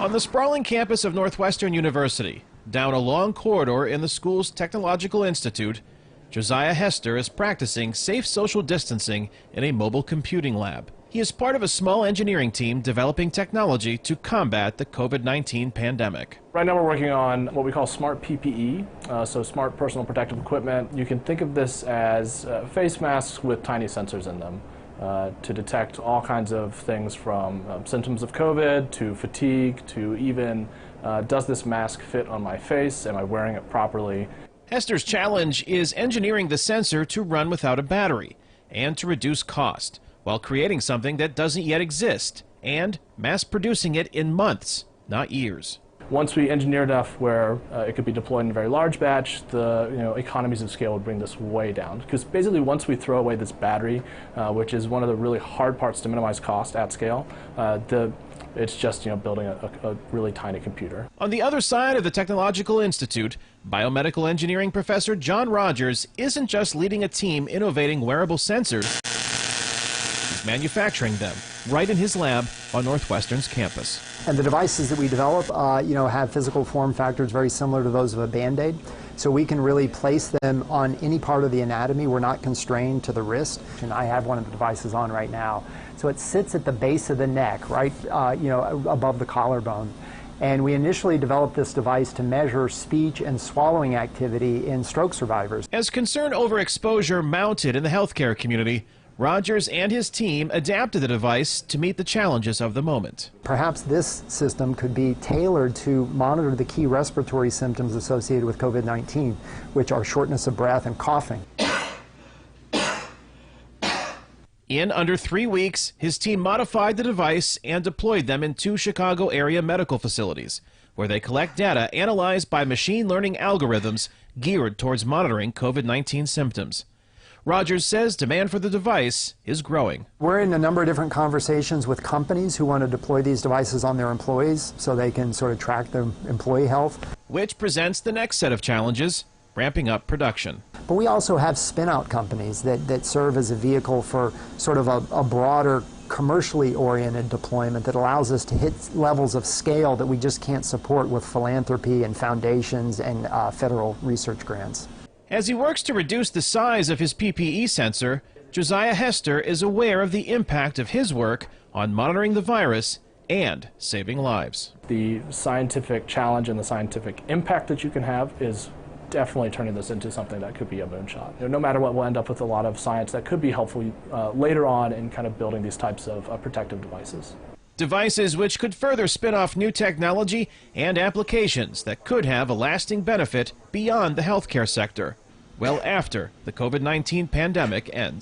On the sprawling campus of Northwestern University, down a long corridor in the school's Technological Institute, Josiah Hester is practicing safe social distancing in a mobile computing lab. He is part of a small engineering team developing technology to combat the COVID-19 pandemic. Right now we're working on what we call smart PPE, so smart personal protective equipment. You can think of this as face masks with tiny sensors in them to detect all kinds of things from symptoms of COVID to fatigue to even does this mask fit on my face? Am I wearing it properly? Hester's challenge is engineering the sensor to run without a battery and to reduce cost, while creating something that doesn't yet exist and mass producing it in months, not years. Once we engineer enough where it could be deployed in a very large batch, the economies of scale would bring this way down. Because basically once we throw away this battery, which is one of the really hard parts to minimize cost at scale, it's just building a really tiny computer. On the other side of the Technological Institute, biomedical engineering professor John Rogers isn't just leading a team innovating wearable sensors, he's manufacturing them right in his lab on Northwestern's campus. And the devices that we develop, have physical form factors very similar to those of a Band-Aid. So we can really place them on any part of the anatomy. We're not constrained to the wrist. And I have one of the devices on right now. So it sits at the base of the neck, right, above the collarbone. And we initially developed this device to measure speech and swallowing activity in stroke survivors. As concern over exposure mounted in the healthcare community, Rogers and his team adapted the device to meet the challenges of the moment. Perhaps this system could be tailored to monitor the key respiratory symptoms associated with COVID-19, which are shortness of breath and coughing. In under 3 weeks, his team modified the device and deployed them in 2 Chicago area medical facilities, where they collect data analyzed by machine learning algorithms geared towards monitoring COVID-19 symptoms. Rogers says demand for the device is growing. We're in a number of different conversations with companies who want to deploy these devices on their employees so they can sort of track their employee health. Which presents the next set of challenges, ramping up production. But we also have spin-out companies that serve as a vehicle for sort of a broader commercially oriented deployment that allows us to hit levels of scale that we just can't support with philanthropy and foundations and federal research grants. As he works to reduce the size of his PPE sensor, Josiah Hester is aware of the impact of his work on monitoring the virus and saving lives. The scientific challenge and the scientific impact that you can have is definitely turning this into something that could be a moonshot. No matter what, we'll end up with a lot of science that could be helpful later on in kind of building these types of protective devices. Devices which could further spin off new technology and applications that could have a lasting benefit beyond the healthcare sector, well after the COVID-19 pandemic ends.